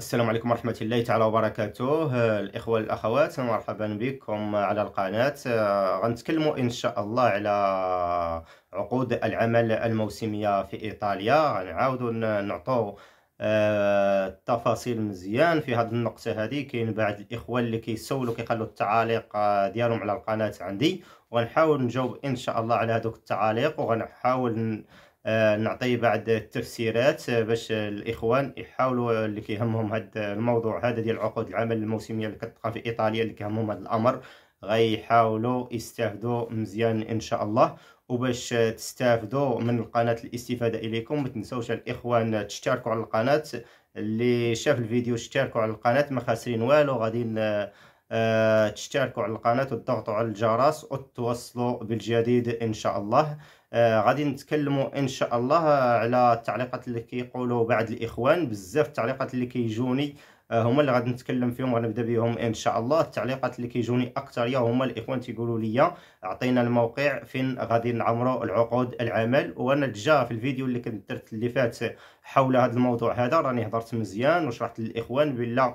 السلام عليكم ورحمة الله تعالى وبركاته. الإخوة والأخوات، مرحبا بكم على القناة. غنتكلموا إن شاء الله على عقود العمل الموسمية في إيطاليا. غنعاودوا نعطوا التفاصيل مزيان في هذه النقطة. هذه كاين بعض الإخوة اللي كيسولوا كيخلوا التعاليق ديالهم على القناة عندي، وغنحاول نجاوب إن شاء الله على هذوك التعاليق، وغنحاول نعطي بعض التفسيرات باش الإخوان يحاولوا اللي كيهمهم هذا الموضوع هذا ديال عقود العمل الموسمية اللي كتبقى في إيطاليا، اللي كيهمهم هذا الأمر غيحاولوا يستافدوا مزيان إن شاء الله. وباش تستافدوا من القناة الاستفادة إليكم، ما تنسوش الإخوان تشتركوا على القناة. اللي شاف الفيديو اشتركوا على القناة، ما خاسرين والو. غادي تشتركوا على القناة وتضغطوا على الجرس وتوصلوا بالجديد إن شاء الله. غادي نتكلموا ان شاء الله على التعليقات اللي كيقولوا بعض الاخوان. بزاف التعليقات اللي كيجوني هما اللي غادي نتكلم فيهم، غنبدا بهم ان شاء الله. التعليقات اللي كيجوني اكثر هما الاخوان تيقولوا لي اعطينا الموقع فين غادي نعمروا العقود العمل. وانا ديجا في الفيديو اللي كنت درت اللي فات حول هذا الموضوع هذا راني هضرت مزيان وشرحت للاخوان بلا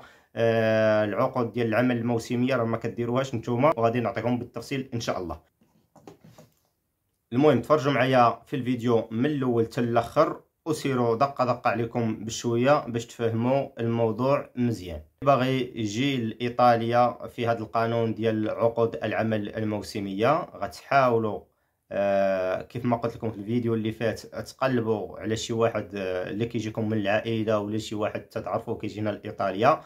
العقود ديال العمل الموسميه راه ما كديروهاش نتوما، وغادي نعطيكم بالتفصيل ان شاء الله. المهم تفرجوا معايا في الفيديو من الاول حتى الاخر، وسيروا دقه عليكم بشويه باش تفهموا الموضوع مزيان. باغي يجي لايطاليا في هذا القانون ديال عقود العمل الموسميه، غتحاولوا كيف ما قلت لكم في الفيديو اللي فات تقلبوا على شي واحد اللي كيجيكم من العائله، ولا شي واحد تتعرفوا كيجينا لايطاليا،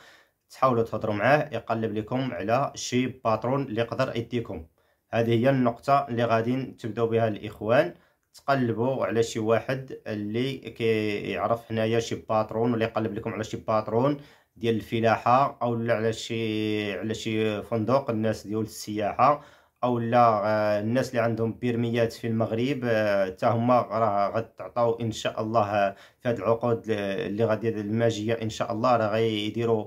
تحاولوا تهضروا معاه يقلب لكم على شي باترون اللي يقدر يديكم. هذه هي النقطة اللي غادي تبداو بها الإخوان. تقلبوا على شي واحد اللي كيعرف حنايا شي باترون، ولا يقلب لكم على شي باترون ديال الفلاحة، أو لا على شي فندق الناس ديال السياحة، أو لا الناس اللي عندهم بيرميات في المغرب. حتى هما راه غتعطاو إن شاء الله في هاد العقود اللي غادي الماجية إن شاء الله. راه غيديروا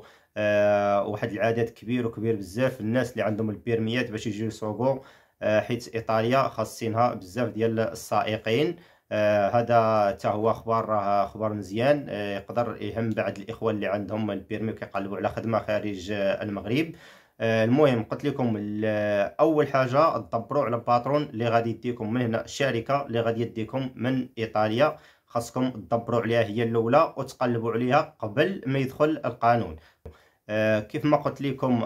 واحد العدد كبير بزاف الناس اللي عندهم البيرميات باش يجيو يسوقوا، حيت ايطاليا خاصينها بزاف ديال السائقين. هذا حتى هو خبر مزيان. يقدر يهم بعض الاخوان اللي عندهم البيرمي وكيقلبوا على خدمه خارج المغرب. المهم قلت لكم اول حاجه تدبروا على باترون اللي غادي يديكم من هنا، الشركه اللي غادي يديكم من ايطاليا خاصكم تدبروا عليها هي الاولى، وتقلبوا عليها قبل ما يدخل القانون. كيف ما قلت لكم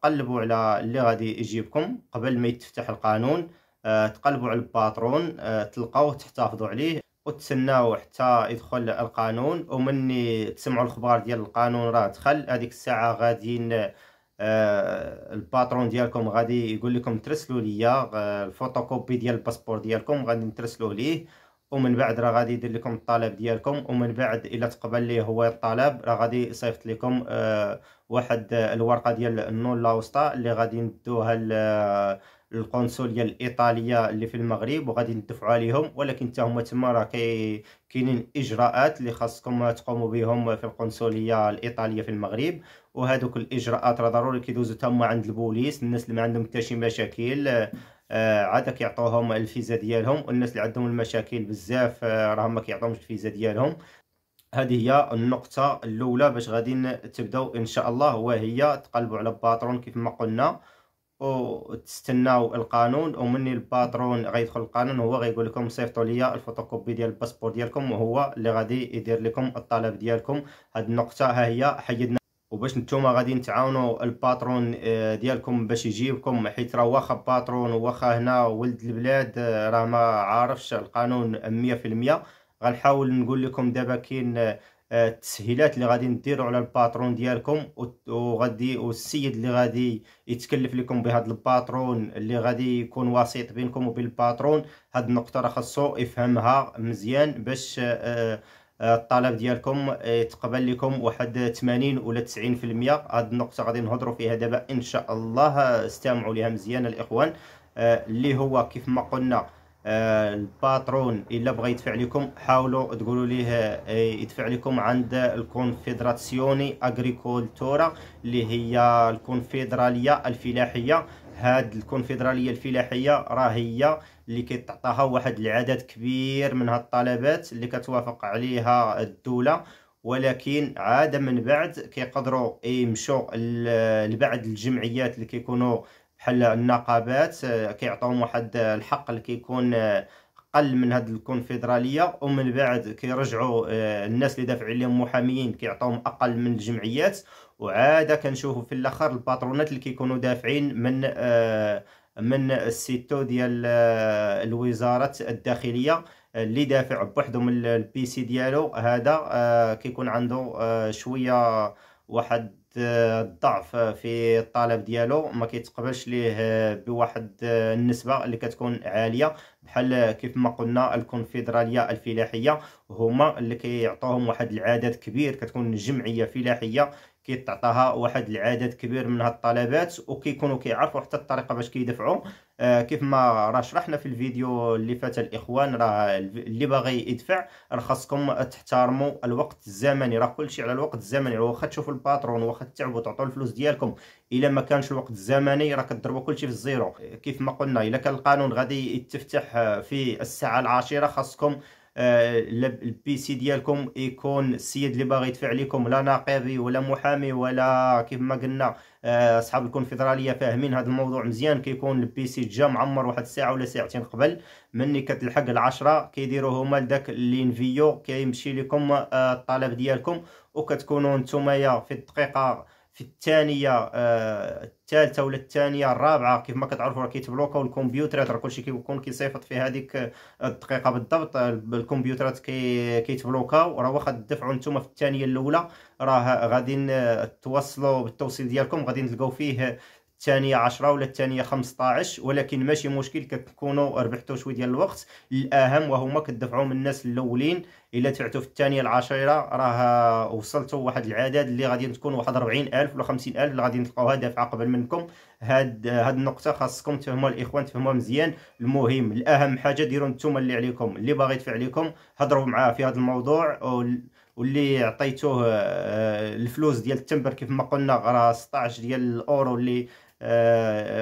قلبوا على اللي غادي يجيبكم قبل ما يتفتح القانون. تقلبوا على الباترون تلقاوه تحتفظوا عليه وتسناو حتى يدخل القانون. ومني تسمعوا الخبر ديال القانون راه دخل، هذيك الساعه غادي الباترون ديالكم غادي يقول لكم ترسلوا ليا الفوتوكوبي ديال الباسبور ديالكم، غادي نترسلوه ليه. ومن بعد راه غادي يدير لكم الطلب ديالكم، ومن بعد الا تقبل ليه هو الطلب راه غادي يصيفط لكم واحد الورقه ديال النولا وسطى اللي غادي ندوها القنصليه الايطاليه اللي في المغرب، وغادي ندفعوا عليهم. ولكن حتى هما تما راه كاينين اجراءات اللي خاصكم تقوموا بهم في القنصليه الايطاليه في المغرب. وهذوك الاجراءات راه ضروري كيدوزوا تما عند البوليس. الناس اللي ما عندهم حتى شي مشاكل عاد كيعطوهم الفيزا ديالهم، والناس اللي عندهم المشاكل بزاف راه ما كيعطوهمش الفيزا ديالهم. هذه هي النقطة الأولى باش غادي تبداو إن شاء الله، وهي تقلبوا على باترون كيف ما قلنا وتستناو القانون. ومني الباترون غيدخل القانون هو غيقول لكم صيفطوا لي الفوتوكوبي ديال الباسبور ديالكم، وهو اللي غادي يدير لكم الطلب ديالكم. هذه النقطة ها هي حيدنا. وباش نتوما غادي نتعاونوا الباترون ديالكم باش يجيبكم، حيت راه واخا باترون واخا هنا ولد البلاد راه ما عارفش القانون 100%. غنحاول نقول لكم دابا كاين التسهيلات اللي غادي نديروا على الباترون ديالكم، وغادي والسيد اللي غادي يتكلف لكم بهذا الباترون اللي غادي يكون وسيط بينكم وبين الباترون. هاد النقطة راه خاصو يفهمها مزيان باش الطلب ديالكم يتقبل لكم واحد 80 ولا 90%. هاد النقطة غادي نهضروا فيها دابا إن شاء الله. استمعوا ليها مزيان الإخوان. اللي هو كيف ما قلنا الباترون إلا بغى يدفع لكم حاولوا تقولوا ليه يدفع لكم عند الكونفدراسيوني أغريكولتورا اللي هي الكونفدرالية الفلاحية. هاد الكونفدرالية الفلاحية راه هي اللي كتعطاها واحد العدد كبير من هاد الطلبات اللي كتوافق عليها الدولة، ولكن عاد من بعد كيقدروا يمشوا لبعض الجمعيات اللي كيكونوا بحال النقابات، كيعطيهم واحد الحق اللي كيكون قل من هاد الكونفدراليه، ومن بعد كيرجعوا الناس اللي دافعين لهم محاميين كيعطيهم اقل من الجمعيات. وعاد كنشوفوا في الاخر الباترونات اللي كيكونوا دافعين من السيتو ديال الوزاره الداخليه، اللي دافع بوحدو من البي سي ديالو. هذا كيكون عنده شويه واحد الضعف في الطلب ديالو، ما كيتقبلش ليه بواحد النسبه اللي كتكون عاليه، بحال كيف ما قلنا الكونفدراليه الفلاحيه هما اللي كيعطوهم واحد العدد كبير، كتكون جمعيه فلاحيه كيتعطاها واحد العدد كبير من هاد الطلبات، وكيكونوا كيعرفوا حتى الطريقه باش كيدفعوا. كيف ما راه شرحنا في الفيديو اللي فات الاخوان، راه اللي باغي يدفع راه خاصكم تحترموا الوقت الزمني، راه كلشي على الوقت الزمني. واخا تشوفوا الباترون واخا تعبوا تعطوا الفلوس ديالكم، الا ما كانش الوقت الزمني راه كتضربوا كلشي في الزيرو. كيف ما قلنا الا كان القانون غادي يتفتح في الساعه العاشره، خاصكم البي سي ديالكم يكون السيد اللي باغي يدفع لكم لا ناقضي ولا محامي ولا كيف ما قلنا اصحاب الكونفدراليه فاهمين هذا الموضوع مزيان. كيكون البي سي جا معمر واحد الساعه ولا ساعتين قبل مني كتلحق العشرة، كيديروا هما لداك لينفيو كيمشي لكم الطلب ديالكم، وكتكونوا نتوما في الدقيقه في الثانيه الثالثه ولا الثانيه الرابعه، كيف ما كتعرفوا راه كيتبلوكاو الكمبيوترات، راه كلشي كيكون كيصيفط في هذيك الدقيقه بالضبط. الكمبيوترات كيتبلوكاو، راه واخا تدفعوا نتوما في الثانيه الاولى راه غادي توصلوا بالتوصيل ديالكم غادي تلقاو فيه الثانية 10 ولا الثانية 15، ولكن ماشي مشكل، كتكونوا ربحتوا شويه ديال الوقت. الأهم وهما كتدفعوا من الناس الأولين. إلا دفعتوا في الثانية العاشرة راه وصلتوا واحد العدد اللي غادي تكون واحد 40,000 ولا 50,000 اللي غادي تلقاوها دافعة قبل منكم. هاد النقطة خاصكم تفهموها الإخوان، تفهموها مزيان. المهم الأهم حاجة ديروا نتوما اللي عليكم، اللي باغي يدفع لكم هضروا معاه في هذا الموضوع، واللي عطيتوه الفلوس ديال التمبر كيف ما قلنا راه 16 ديال الاورو، اللي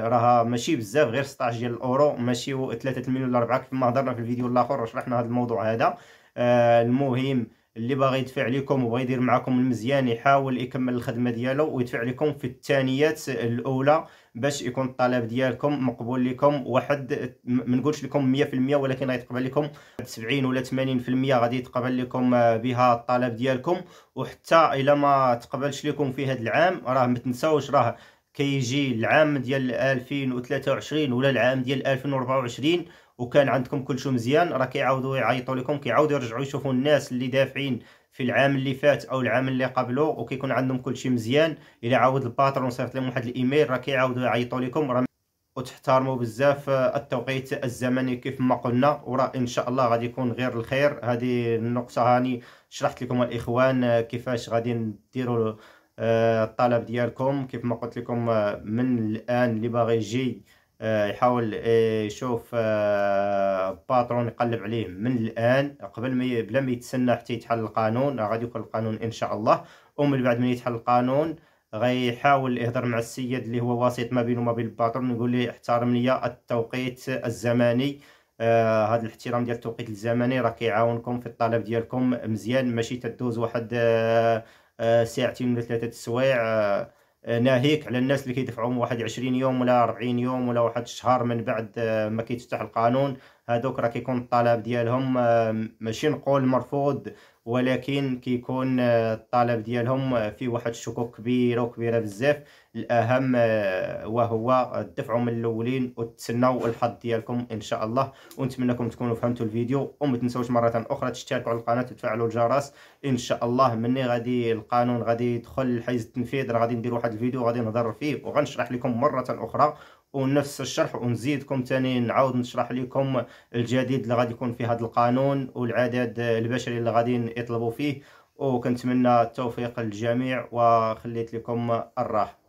راها ماشي بزاف، غير 16 ديال الاورو، ماشي 3 مليون ولا 4 كيف ما هضرنا في الفيديو الاخر وشرحنا هذا الموضوع هذا. المهم اللي باغي يدفع لكم وبغى يدير معكم المزيان يحاول يكمل الخدمه ديالو ويدفع لكم في الثانيات الاولى باش يكون الطلب ديالكم مقبول لكم. واحد ما نقولش لكم 100%، ولكن غيتقبل لكم 70 ولا 80% غادي يتقبل لكم بها الطلب ديالكم. وحتى الا ما تقبلش لكم في هذا العام راه ما تنساوش راه كيجي العام ديال 2023 ولا العام ديال 2024 وكان عندكم كلشي مزيان، راه كيعاودوا يعيطوا لكم، كيعاودوا يرجعوا يشوفوا الناس اللي دافعين في العام اللي فات او العام اللي قبله وكيكون عندهم كلشي مزيان. الا عاود الباترون صيفط لهم واحد الايميل راه كيعاودوا يعيطوا لكم. راه وتحترموا بزاف التوقيت الزمني كيف ما قلنا، وراه ان شاء الله غادي يكون غير الخير. هذه النقطه هاني شرحت لكم الاخوان كيفاش غادي نديروا الطلب ديالكم. كيف ما قلت لكم من الان اللي باغي يجي يحاول يشوف باترون يقلب عليه من الان قبل ما بلا ما يتسنى حتى يتحل القانون. غادي يكون القانون ان شاء الله، ومن بعد من يتحل القانون غيحاول يهضر مع السيد اللي هو وسيط ما بينه وما بين الباترون، يقول لي احترم لي التوقيت الزمني. هذا الاحترام ديال التوقيت الزمني راه كيعاونكم في الطلب ديالكم مزيان، ماشي تدوز واحد ساعتين ولا 3 سوايع. ناهيك على الناس اللي كيدفعوا واحد 20 يوم ولا 40 يوم ولا واحد الشهر من بعد ما كيتفتح القانون. هادوك راه كيكون الطلب ديالهم ماشي نقول مرفوض، ولكن كيكون الطلب ديالهم فيه واحد الشكوك كبيره وكبيره بزاف. الاهم وهو الدفع من الاولين وتسناو الحظ ديالكم ان شاء الله. ونتمنىكم تكونوا فهمتوا الفيديو، وما تنسوش مره اخرى تشتركوا على القناه وتفعلوا الجرس. ان شاء الله مني غادي القانون غادي يدخل لحيز التنفيذ راه غادي ندير واحد الفيديو غادي نهضر فيه وغنشرح لكم مره اخرى ونفس الشرح، ونزيدكم تاني نعاود نشرح لكم الجديد اللي غادي يكون في هذا القانون والعدد البشري اللي غادي يطلبوا فيه. وكنتمنى التوفيق للجميع وخليت لكم الراحه.